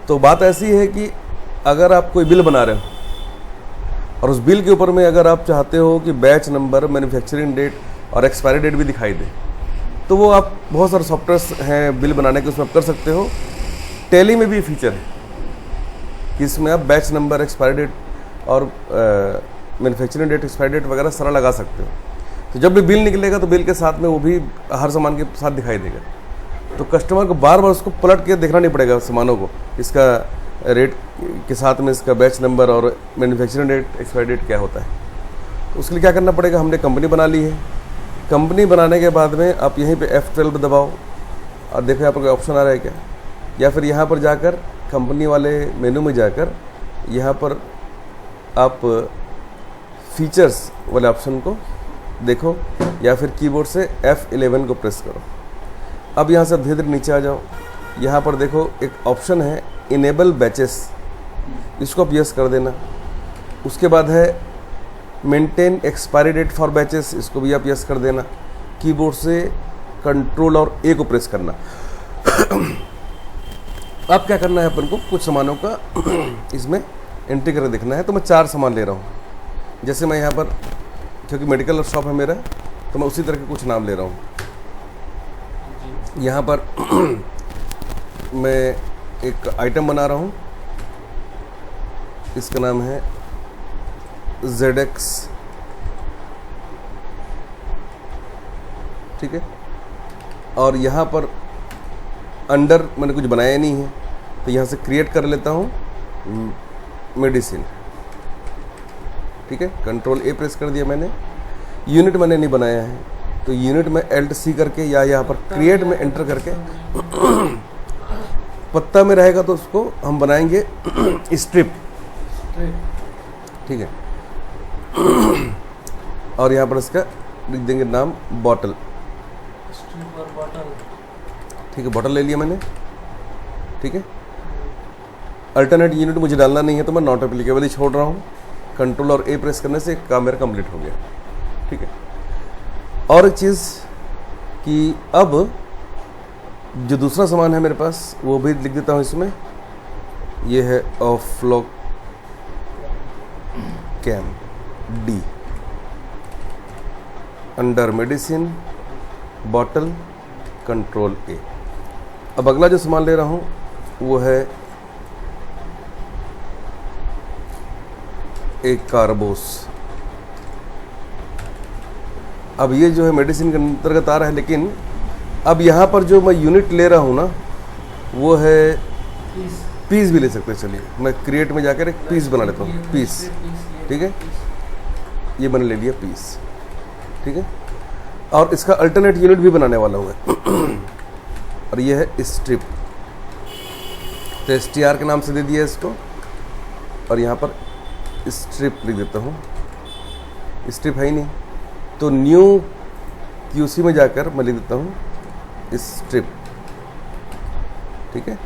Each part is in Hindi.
तो बात ऐसी है कि अगर आप कोई बिल बना रहे हो और उस बिल के ऊपर में अगर आप चाहते हो कि बैच नंबर, मैन्युफैक्चरिंग डेट और एक्सपायरी डेट भी दिखाई दे, तो वो आप बहुत सारे सॉफ्टवेयर्स हैं बिल बनाने के, उसमें आप कर सकते हो। टैली में भी फीचर है कि इसमें आप बैच नंबर, एक्सपायरी डेट और मैन्युफैक्चरिंग डेट, एक्सपायरी डेट वगैरह सारा लगा सकते हो। तो जब भी बिल निकलेगा तो बिल के साथ में वो भी हर सामान के साथ दिखाई देगा। तो कस्टमर को बार बार उसको पलट के देखना नहीं पड़ेगा सामानों को, इसका रेट के साथ में इसका बैच नंबर और मैन्युफैक्चरिंग डेट, एक्सपायरी डेट क्या होता है। तो उसके लिए क्या करना पड़ेगा, हमने कंपनी बना ली है। कंपनी बनाने के बाद में आप यहीं पे F12 दबाओ और देखो यहाँ पर कोई ऑप्शन आ रहा है क्या, या फिर यहाँ पर जाकर कंपनी वाले मेनू में जाकर यहाँ पर आप फीचर्स वाले ऑप्शन को देखो, या फिर कीबोर्ड से F11 को प्रेस करो। अब यहाँ से धीरे धीरे नीचे आ जाओ, यहाँ पर देखो एक ऑप्शन है इनेबल बैचेस, इसको आप यस कर देना। उसके बाद है maintain expiry date for batches, इसको भी आप यस कर देना। कीबोर्ड से कंट्रोल और ए को प्रेस करना। अब क्या करना है अपन को, कुछ सामानों का इसमें एंट्री करके देखना है। तो मैं 4 सामान ले रहा हूँ, जैसे मैं यहाँ पर, क्योंकि मेडिकल शॉप है मेरा, तो मैं उसी तरह के कुछ नाम ले रहा हूँ। यहाँ पर मैं एक आइटम बना रहा हूँ, इसका नाम है ZX, ठीक है। और यहाँ पर अंडर मैंने कुछ बनाया नहीं है, तो यहाँ से क्रिएट कर लेता हूँ मेडिसिन, ठीक है। कंट्रोल ए प्रेस कर दिया मैंने। यूनिट मैंने नहीं बनाया है, तो यूनिट में Alt C करके या यहाँ पर क्रिएट में एंटर करके पत्ता में रहेगा तो उसको हम बनाएंगे स्ट्रिप, ठीक है। और यहाँ पर इसका लिख देंगे नाम बॉटल, ठीक है। बॉटल ले लिया मैंने, ठीक है। अल्टरनेट यूनिट मुझे डालना नहीं है तो मैं नॉट एप्लीकेबल ही छोड़ रहा हूँ। कंट्रोल और ए प्रेस करने से काम मेरा कंप्लीट हो गया, ठीक है। और एक चीज़ कि अब जो दूसरा सामान है मेरे पास वो भी लिख देता हूँ इसमें। ये है ऑफ्लो कैम डी, अंडर मेडिसिन, बॉटल, कंट्रोल ए। अब अगला जो सामान ले रहा हूँ वो है एक कार्बोस। अब ये जो है मेडिसिन के अंतर्गत आ रहा है, लेकिन अब यहाँ पर जो मैं यूनिट ले रहा हूँ ना वो है पीस भी ले सकते हैं। चलिए मैं क्रिएट में जाकर एक पीस बना लेता हूँ, पीस, ठीक है। ये मैंने ले लिया पीस, ठीक है। और इसका अल्टरनेट यूनिट भी बनाने वाला हूँ मैं। और ये है स्ट्रिप, तो STR के नाम से दे दिया इसको। और यहाँ पर स्ट्रिप लिख देता हूँ, स्ट्रिप है ही नहीं तो न्यू QC में जाकर मैं लिख देता हूँ स्ट्रिप, ठीक है।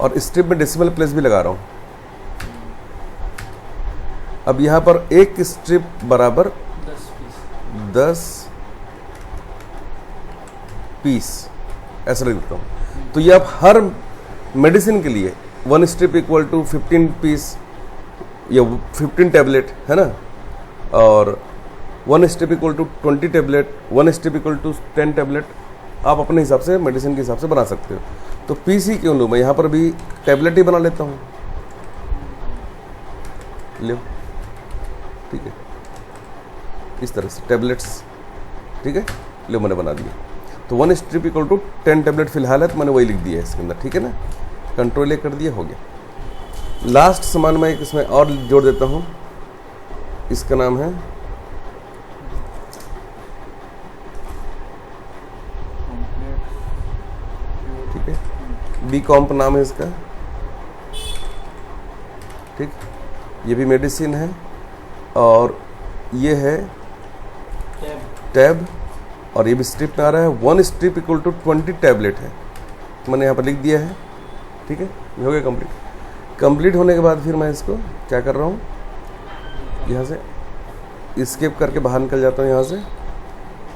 और स्ट्रिप में डेसिमल प्लेस भी लगा रहा हूँ। अब यहाँ पर एक स्ट्रिप बराबर 10 पीस ऐसा लिख देता हूँ। तो ये आप हर मेडिसिन के लिए 1 स्ट्रिप इक्वल टू 15 पीस या 15 टैबलेट है ना, और 1 strip equal to 20 tablet, 1 strip equal to 10 tablet आप अपने हिसाब से मेडिसिन के हिसाब से बना सकते हो। तो पीस ही क्यों लूँ, मैं यहाँ पर भी टैबलेट ही बना लेता हूँ, लो, ठीक है। इस तरह से टैबलेट्स, ठीक है, लो मैंने बना दिया। तो 1 स्ट्रिप इक्वल टू 10 टैबलेट फिलहाल है, तो मैंने वही लिख दिया है इसके अंदर, ठीक है ना। कंट्रोल ए कर दिया, हो गया। लास्ट सामान मैं एक इसमें और जोड़ देता हूँ, इसका नाम है ठीक है, बी कॉम्प नाम है इसका, ठीक। ये भी मेडिसिन है और ये है टैब, और ये भी स्ट्रिप में आ रहा है। 1 स्ट्रिप इक्वल टू 20 टैबलेट है, तो मैंने यहाँ पर लिख दिया है, ठीक है। ये हो गया कंप्लीट। कंप्लीट होने के बाद फिर मैं इसको क्या कर रहा हूँ, यहाँ से स्किप करके बाहर निकल जाता हूँ यहाँ से।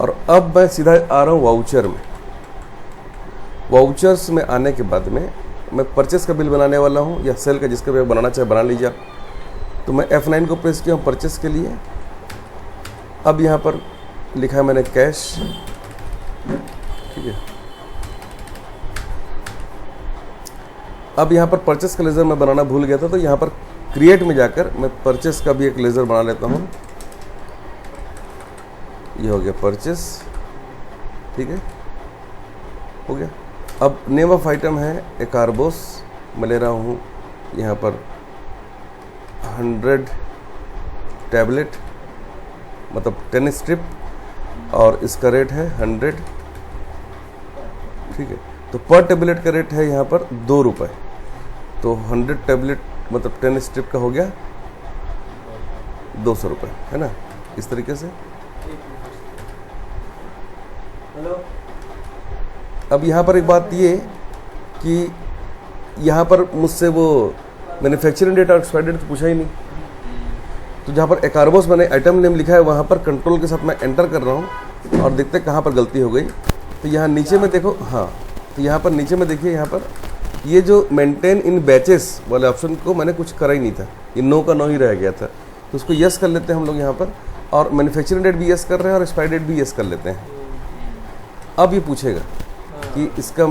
और अब मैं सीधा आ रहा हूँ वाउचर में। वाउचर्स में आने के बाद में मैं परचेस का बिल बनाने वाला हूँ या सेल का, जिसका भी बनाना चाहे बना लीजिए आप। तो मैं F9 को प्रेस किया हूँ परचेस के लिए। अब यहाँ पर लिखा है मैंने कैश, ठीक है। अब यहाँ पर परचेस का लेज़र मैं बनाना भूल गया था, तो यहाँ पर क्रिएट में जाकर मैं परचेस का भी एक लेज़र बना लेता हूँ। ये हो गया परचेस, ठीक है, हो गया। अब नेम ऑफ आइटम है एकार्बोस, मैं ले रहा हूँ यहाँ पर 100 टैबलेट, मतलब 10 स्ट्रिप, और इसका रेट है 100, ठीक है। तो पर टैबलेट का रेट है यहाँ पर 2 रुपये। तो 100 टैबलेट मतलब 10 स्ट्रिप का हो गया 200 रुपये, है ना, इस तरीके से। अब यहाँ पर एक बात ये कि यहाँ पर मुझसे वो मैन्युफैक्चरिंग डेट और एक्सपायरी डेट तो पूछा ही नहीं। तो जहाँ पर एकार्बोस मैंने आइटम नेम लिखा है, वहाँ पर कंट्रोल के साथ मैं एंटर कर रहा हूँ और देखते कहाँ पर गलती हो गई। तो यहाँ नीचे में देखो, हाँ, तो यहाँ पर नीचे में देखिए, यहाँ पर ये जो मेंटेन इन बैचेस वाले ऑप्शन को मैंने कुछ करा ही नहीं था, ये नो का नो ही रह गया था। तो उसको यस कर लेते हैं हम लोग यहाँ पर, और मैन्युफैक्चरिंग डेट भी यस कर रहे हैं और एक्सपायरी डेट भी यस कर लेते हैं। अब ये पूछेगा कि इसका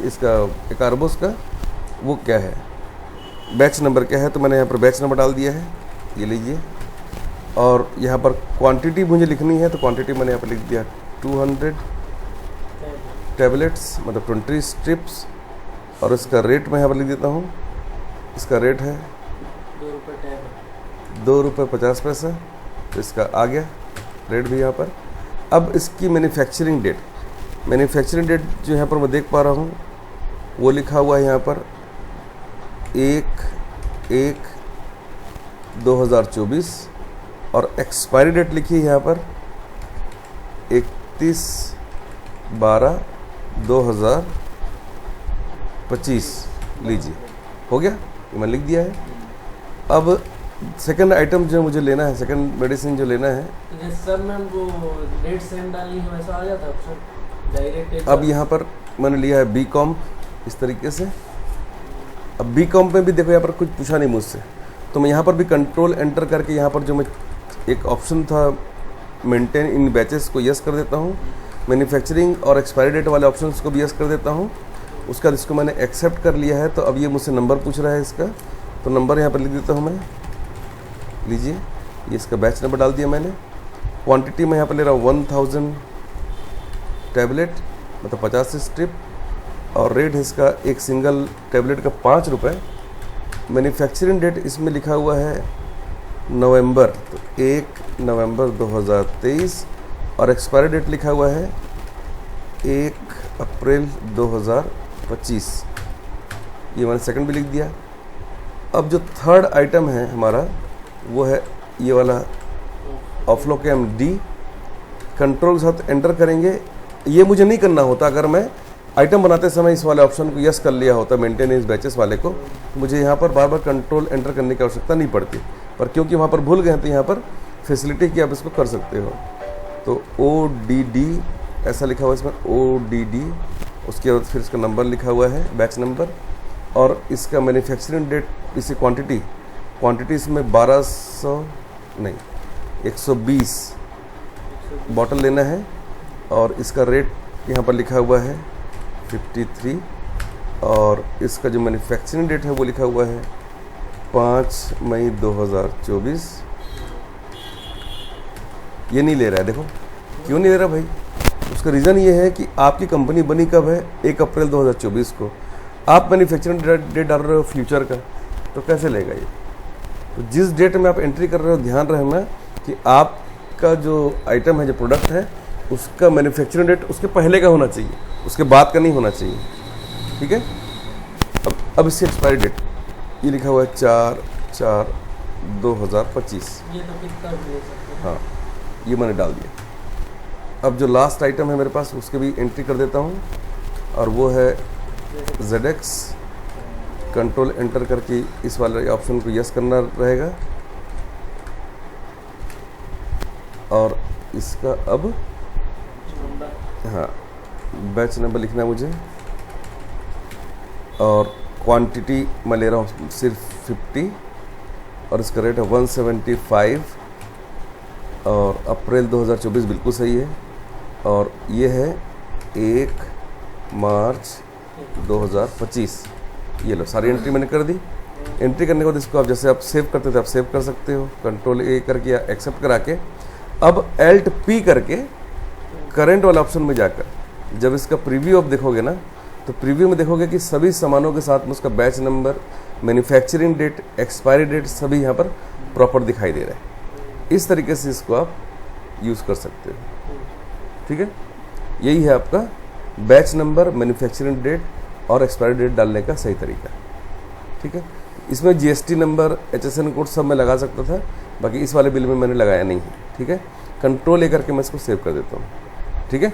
इसका एकार्बोस का वो क्या है, बैच नंबर क्या है। तो मैंने यहाँ पर बैच नंबर डाल दिया है, ये लीजिए। और यहाँ पर क्वांटिटी मुझे लिखनी है, तो क्वांटिटी मैंने यहाँ पर लिख दिया 200 टैबलेट्स, मतलब 20 स्ट्रिप्स। और इसका रेट मैं यहाँ पर लिख देता हूँ, इसका रेट है 2 रुपये 50 पैसा। तो इसका आ गया रेट भी यहाँ पर। अब इसकी मैन्युफैक्चरिंग डेट जो यहाँ पर मैं देख पा रहा हूँ वो लिखा हुआ है यहाँ पर 1/1/2024, और एक्सपायरी डेट लिखी है यहाँ पर 31/12/2025। लीजिए, हो गया, ये मैंने लिख दिया है। अब सेकंड आइटम जो मुझे लेना है, सेकंड मेडिसिन जो लेना है, सर मैम वो डेट सेम डालनी है, वैसा आ जाता है ऑप्शन डायरेक्ट। अब यहाँ पर मैंने लिया है बी कॉम्प, इस तरीके से। अब बी कॉम्प में भी देखो, यहाँ पर कुछ पूछा नहीं मुझसे, तो मैं यहाँ पर भी कंट्रोल एंटर करके यहाँ पर जो मैं एक ऑप्शन था मेंटेन इन बैचेस को यस कर देता हूँ। मैन्युफैक्चरिंग और एक्सपायरी डेट वाले ऑप्शंस को भी यस कर देता हूँ। उसका जिसको मैंने एक्सेप्ट कर लिया है, तो अब ये मुझसे नंबर पूछ रहा है इसका, तो नंबर यहाँ पर लिख देता हूँ मैं। लीजिए, ये इसका बैच नंबर डाल दिया मैंने। क्वांटिटी मैं यहाँ पर ले रहा हूँ 1000 टैबलेट, मतलब 50 स्ट्रिप, और रेट है इसका एक सिंगल टैबलेट का 5 रुपये। मैन्युफैक्चरिंग डेट इसमें लिखा हुआ है नवंबर, तो 1 नवंबर 2023, और एक्सपायरी डेट लिखा हुआ है 1 अप्रैल 2025। ये मैंने सेकंड भी लिख दिया। अब जो थर्ड आइटम है हमारा वो है ये वाला ऑफ्लोकेम डी। कंट्रोल के साथ एंटर करेंगे। ये मुझे नहीं करना होता, अगर मैं आइटम बनाते समय इस वाले ऑप्शन को यस कर लिया होता मेंटेनेंस बैचेस वाले को, तो मुझे यहाँ पर बार बार कंट्रोल एंटर करने की आवश्यकता नहीं पड़ती। पर क्योंकि वहाँ पर भूल गए हैं, तो यहाँ पर फैसिलिटी की आप इसको कर सकते हो। तो ODD ऐसा लिखा हुआ है इसमें, ODD, उसके बाद फिर इसका नंबर लिखा हुआ है, बैच नंबर, और इसका मैन्युफैक्चरिंग डेट, इसी क्वांटिटी इसमें 120 बॉटल लेना है, और इसका रेट यहाँ पर लिखा हुआ है 53, और इसका जो मैन्युफैक्चरिंग डेट है वो लिखा हुआ है 5 मई 2024। ये नहीं ले रहा है, देखो क्यों नहीं ले रहा भाई। उसका रीज़न ये है कि आपकी कंपनी बनी कब है, 1 अप्रैल 2024 को। आप मैन्युफैक्चरिंग डेट डाल रहे हो फ्यूचर का, तो कैसे लेगा ये। तो जिस डेट में आप एंट्री कर रहे हो, ध्यान रखना कि आपका जो आइटम है, जो प्रोडक्ट है, उसका मैन्युफैक्चरिंग डेट उसके पहले का होना चाहिए, उसके बाद का नहीं होना चाहिए, ठीक है। अब इसकी एक्सपायरी डेट ये लिखा हुआ है 4/4/2025। ये तो कितना भी ले सकते हैं। हाँ, ये मैंने डाल दिया। अब जो लास्ट आइटम है मेरे पास, उसके भी एंट्री कर देता हूँ, और वो है ZX। कंट्रोल एंटर करके इस वाले ऑप्शन को यस करना रहेगा, और इसका अब हाँ बैच नंबर लिखना है मुझे, और क्वांटिटी मैं ले रहा हूँ सिर्फ 50 और इसका रेट है 175 और अप्रैल 2024 बिल्कुल सही है। और ये है 1 मार्च 2025। ये लो सारी एंट्री मैंने कर दी। एंट्री करने के बाद इसको आप जैसे आप सेव करते थे आप सेव कर सकते हो, कंट्रोल ए करके या एक्सेप्ट करा के। अब Alt P करके करंट वाला ऑप्शन में जाकर जब इसका प्रीव्यू आप देखोगे ना, तो प्रीव्यू में देखोगे कि सभी सामानों के साथ में उसका batch number, manufacturing date, expiry date सभी यहाँ पर प्रॉपर दिखाई दे रहा है। इस तरीके से इसको आप यूज़ कर सकते हो। ठीक है, यही है आपका बैच नंबर, मैन्युफैक्चरिंग डेट और एक्सपायरी डेट डालने का सही तरीका। ठीक है, इसमें GST नंबर, HSN कोड सब मैं लगा सकता था, बाकी इस वाले बिल में मैंने लगाया नहीं है। ठीक है, कंट्रोल ए करके मैं इसको सेव कर देता हूँ। ठीक है।